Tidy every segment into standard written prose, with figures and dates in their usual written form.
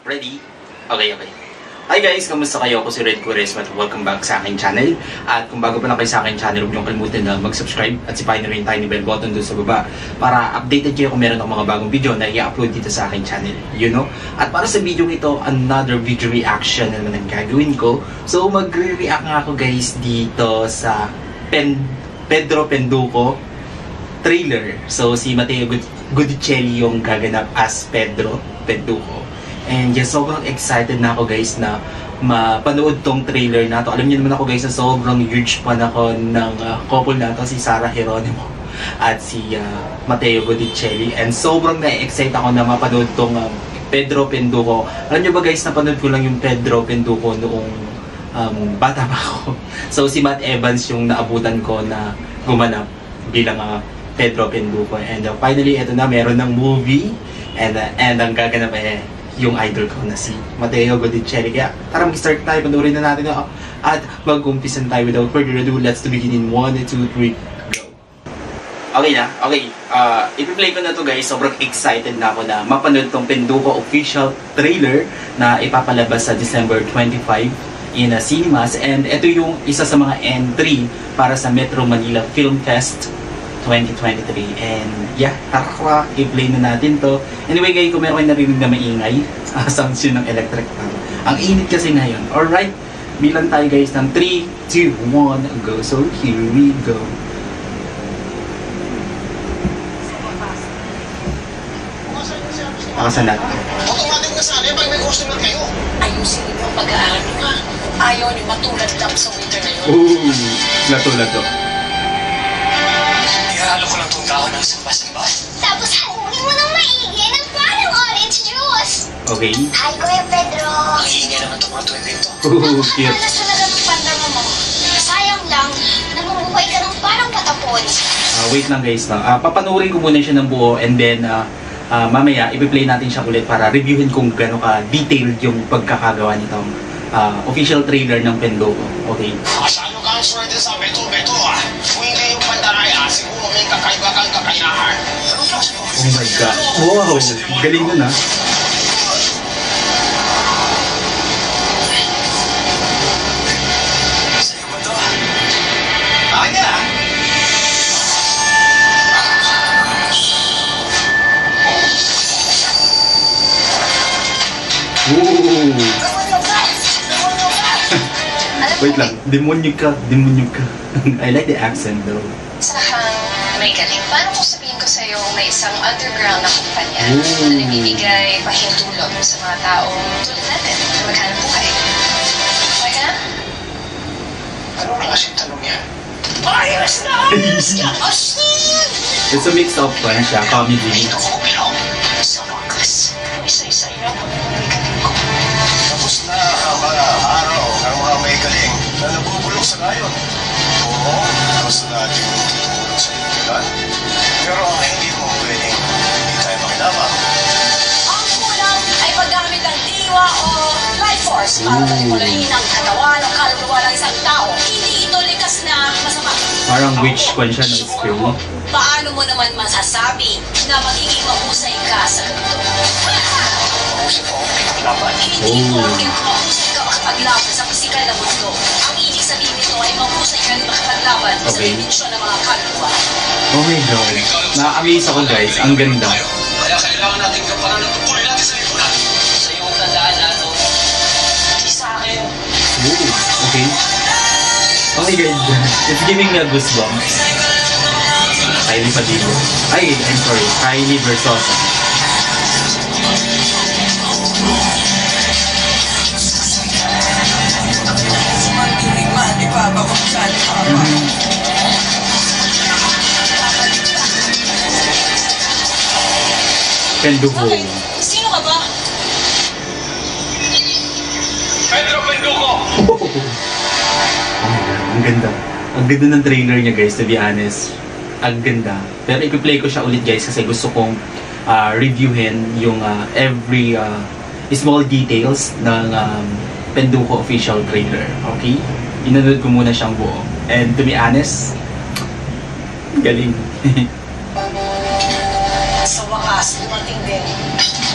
Ready? Okay. Hi guys! Kamusta kayo? Ako si Red Quaresma at welcome back sa aking channel. At kung bago pa lang kayo sa aking channel, huwag niyong kalimutan na mag-subscribe at sipahin na rin yung tiny bell button doon sa baba para updated kayo kung meron akong mga bagong video na i-upload dito sa aking channel. At para sa video ito, another video reaction na naman ang gagawin ko. So magre-react nga ako guys dito sa Pedro Penduko trailer. So si Matteo Guidicelli yung gaganap as Pedro Penduko. And yes, sobrang excited na ako guys na mapanood tong trailer na to. Alam niyo naman ako guys na sobrang huge fan ako ng couple na to, si Sarah Geronimo at si Matteo Guidicelli. And sobrang na-excite ako na mapanood tong Pedro Penduko. Alam niyo ba guys, napanood ko lang yung Pedro Penduko noong bata pa ako. So si Matt Evans yung naabutan ko na gumanap bilang Pedro Penduko. And finally, eto na, meron ng movie. And ang gaganap yung idol ko na si Matteo Guidicelli. Kaya tara mag-start tayo, panoorin na natin at mag-umpisan tayo. Without further ado, let's begin in 1, 2, 3, go! Okay na, okay. I-play ko na to guys. Sobrang excited na ako na mapanood tong Penduko official trailer na ipapalabas sa December 25 in cinemas. And ito yung isa sa mga entry para sa Metro Manila Film Fest 2023. And yeah, tara, i-play na natin to. Anyway guys, kung meron kayo narinig na maingay, sounds yun ng electric fan. Ang init kasi ngayon. Alright, bilang tayo guys ng 3, 2, 1, go. So here we go. Akasan natin. Automatic na sana pag may customer kayo. Ayusin niyo ang pag-aaral niyo. Ayaw niyo matulad lang sa winter na yun. Ooh, natulad to. Ihalo ko lang itong tao ng sambas-sambas. Tapos halunin mo ng maigi ng parang orange juice. Okay. Hi, Kuya Pedro. Ang hihinga naman itong mga tuwing ito. Ooh, cute. Tapos talaga ng pandangan mo. Sayang lang, namumuhay ka ng parang patapon. Wait lang guys. Papanoorin ko muna siya ng buo and then mamaya ipi-play natin siya ulit para reviewin kung gaano ka-detailed yung pagkakagawa nitong official trailer ng Penduko. Okay. Masyado kang swerte sa beto-beto Kung hindi yung pandaraya, siguro may kakaiba kang kakayahan. Anong klase mo? Oh my God. Wow, galing nun Sa'yo ba ito? Akin na! Ooh. Wait lang, demonyo ka. I like the accent though. Sahang may galing. Paano kung sabihin ko sa'yo may isang underground na kumpanya Ooh. na nagbibigay pahintulot sa mga taong tulad natin na maghanap buhay? Okay ka na? Anong klaseng tanong yan? Ayos na! Ayos ka! Asin! It's a mix of siya, comedy. Ito ko bilog. Sa wakas, isa-isa yan ang may galing ko. Tapos na ang mga araw ng mga may galing na nabubulok sa ngayon. Oo, gusto natin tumulong sa lipunan. Pero hindi mo pwedeng hindi tayo makinabang. Ang kulang ay paggamit ng diwa o life force para manipulahin ang katawan o kaluluwa ng isang tao. Hindi ito likas na masama. Parang witch kwan siya ng skill. Paano mo naman masasabi na magiging mahusay ka sa ganito? Mahusay ko ang pinaglaban. Hindi porket mahusay ka makapaglaban sa pisikal na mundo. Ang ibig sabihin nito ay mahusay ka rin makapaglaban sa Okay. dimensyon ng mga kaluluwa. Oh my God. Na-amaze ako guys, ang ganda. Kaya kailangan natin kapanan ng tungkulin natin sa lipunan. Sa iyong tandaan na ito, hindi sa akin. Ooh, okay. Oh my God, it's giving me a goosebumps. Kylie Padilla. Ay, I'm sorry, Kylie Versosa. Penduko. Sino ka ba? Pedro Penduko! Ang ganda. Ang ganda ng trailer niya guys, to be honest. Ang ganda. Pero ipi-play ko siya ulit guys kasi gusto kong reviewin yung every small details ng Penduko official trailer. Okay? Inanood ko muna siyang buo. And to be honest, galing. Sa wakas, dumating din.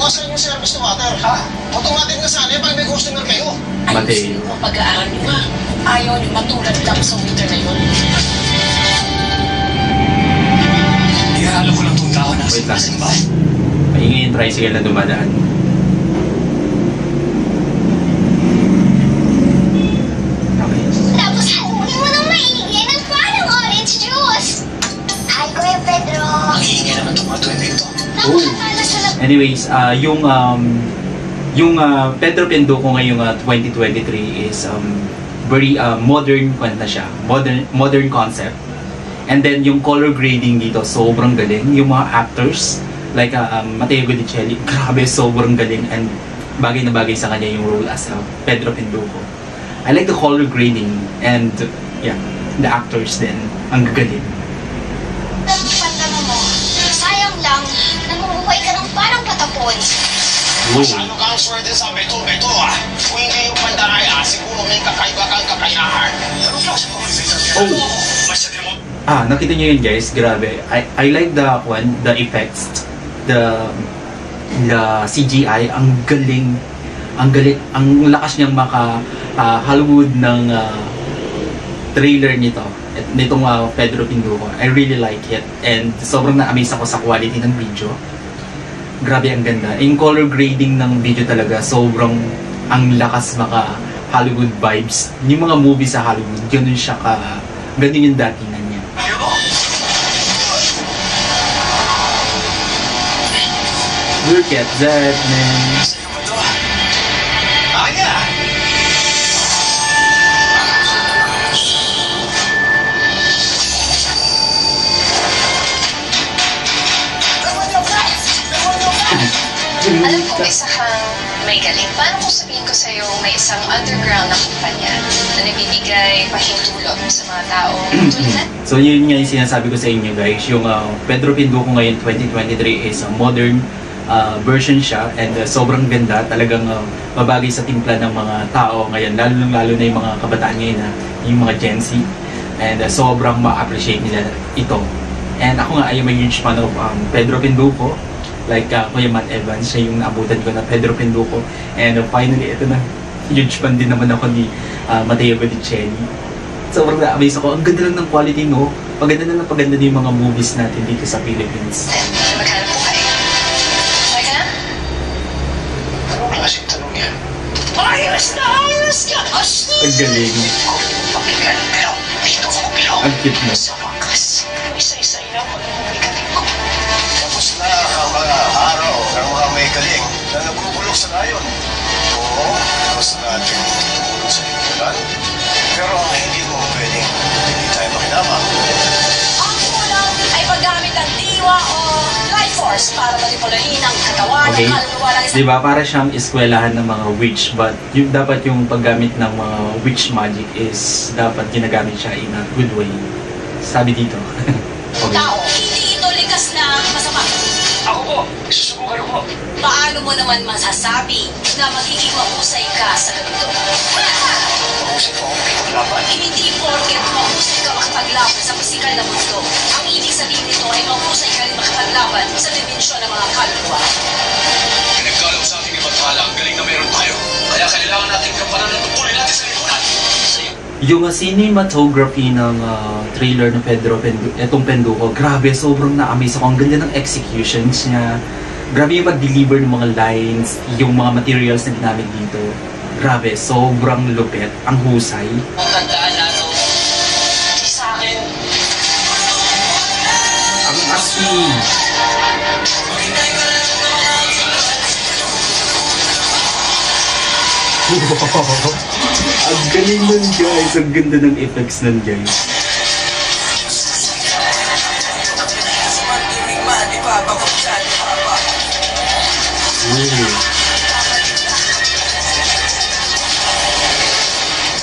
Asan yung service to water, ha? Automatic na sana pag may customer kayo. Mateo. Ayusin mo pag-aaral niyo ha. Ayaw niyo matulad lang sa winter na yun. Ihalo ko lang itong tao na Wait lang. Maingay yung tricycle na dumadaan. Okay. Tapos halunin mo ng maigi ng parang orange juice. Hi, Kuya Pedro. Ang hihingi naman itong mga tuwing dito. Napakatalas na Anyways, yung Pedro Pendoco ngayong 2023 is very modern kwenta siya. Modern concept. And then yung color grading dito, sobrang galing. Yung mga actors, like Mateo Godicelli, grabe, sobrang galing. And bagay na bagay sa kanya yung role as Pedro Pendoco. I like the color grading and yeah, the actors din. Ang gagaling. pantano mo. Sayang lang, namumuhay ka ng parang patapon. Masyado kang swerte sa beto-beto, ah. Kung hindi yung pandaraya, siguro may kakaiba kang kakayahan. Ano klase mo? Masyado mo. Nakita niyo yun guys, grabe. I like the effects, the CGI, ang galing, ang lakas niyang maka Hollywood ng trailer nitong Pedro Pendoco. I really like it and sobrang na-amaze ako sa quality ng video. Grabe, ang ganda. Yung color grading ng video talaga, sobrang ang lakas maka Hollywood vibes. Yung mga movie sa Hollywood, ganun siya ganun yung datingan niya. Look at that, man. Sa'yo ba ito? Anya! Alam ko isa kang may galing. Paano kung sabihin ko sa'yo may isang underground na kumpanya na nagbibigay pahintulot sa mga tao tulad? So yun nga yung sinasabi ko sa inyo guys, yung Pedro Pendoco ngayon 2023 is a modern version siya and sobrang ganda, talagang mabagay sa timpla ng mga tao ngayon, lalo na yung mga kabataan ngayon, yung mga Gen Z, and sobrang ma-appreciate nila ito. And ako nga ay may huge fan of Pedro Pendoco, like Kuya Matt Evans, siya yung naabutan ko na Pedro Pendoco, and finally ito na, huge fan din naman ako ni Mateo Godicelli. Sobrang na-amaze ako, ang ganda lang ng quality, no? Paganda na ng paganda din yung mga movies natin dito sa Philippines. Maghanap po kayo. Okay ka na? Anong klaseng tanong yan? Ayos na! Ayos ka! Ang galing. Pakinggan, pero dito ko pero. Ang cute na. Sa wakas, isa-isa na pag-umigating ko. Tapos na ang mga araw ng mga may galing na nagugulok sa layon. Oo, gusto natin tumulong sa lipunan. Pero hindi mo pwedeng hindi tayo makinabang. Ang kulang ay paggamit ng diwa o life force para manipulahin ang katawan Okay. ng kaluluwa ng isang Diba, para siyang eskwelahan ng mga witch, but dapat yung paggamit ng mga witch magic is dapat ginagamit siya in a good way. Sabi dito. Okay. tao. Hindi ito likas na masama. Ako po, susubukan ko. Paano mo naman masasabi na magiging mahusay ka sa ganito? Mahusay po akong pinaglaban. Hindi porket mahusay ka makapaglaban sa pisikal na mundo. Ang ibig sabihin nito ay mahusay ka rin makapaglaban sa dimensyon ng mga kaluluwa. Pinagkalaw sa ating ibathala, ang galing na meron tayo. Kaya kailangan natin kapanan ng tungkulin natin sa lipunan. Yung cinematography ng trailer ng etong Pendoco, grabe, sobrang na-amaze ako. Ang ganda ng executions niya. Grabe yung pag-deliver ng mga lines, yung mga materials na ginamit dito. Grabe, sobrang lupit, ang husay. Tandaan na ito. Sa akin, Ang astig. Ang galing nun guys, ang ganda ng effects nun guys.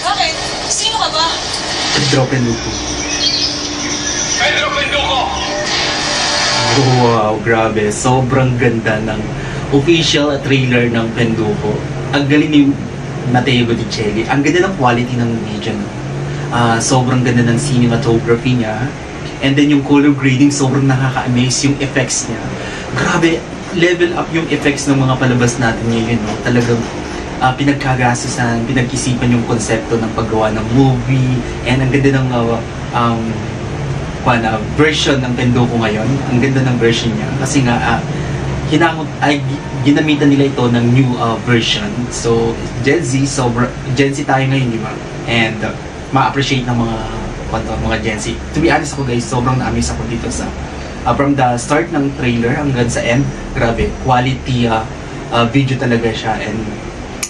bakit? Sino ka ba? Pedro Pendoco. Pedro Pendoco! Wow, grabe. Sobrang ganda ng official trailer ng Pendoco. Ang galing ni Mateo Godicelli. Ang ganda ng quality ng video. No? Sobrang ganda ng cinematography niya. And then yung color grading, sobrang nakaka-amaze yung effects niya. Grabe, level up yung effects ng mga palabas natin ngayon, no? Talagang pinagkagastusan, pinag-isipan yung konsepto ng paggawa ng movie, and ang ganda ng version ng Tendoku ngayon. Ang ganda ng version niya kasi nga ginamitan nila ito ng new version. So Gen Z tayo ngayon, di ba? And ma-appreciate ng mga Gen Z. To be honest ako guys, sobrang na-amaze ako dito sa from the start ng trailer hanggang sa end. Grabe, quality video talaga siya, and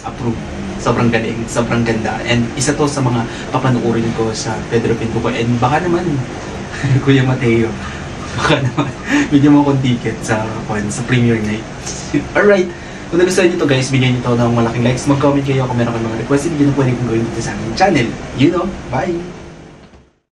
approve. Sobrang galing, sobrang ganda, and isa to sa mga papanoorin ko sa Pedro Pintuco, and baka naman Kuya Mateo, baka naman bigyan mo akong ticket sa premiere night. Alright, kung nagustuhan nyo to guys, bigyan nyo to ng malaking likes, mag-comment kayo kung meron kayong mga request, hindi nyo pwede kong gawin dito sa aming channel. You know, bye!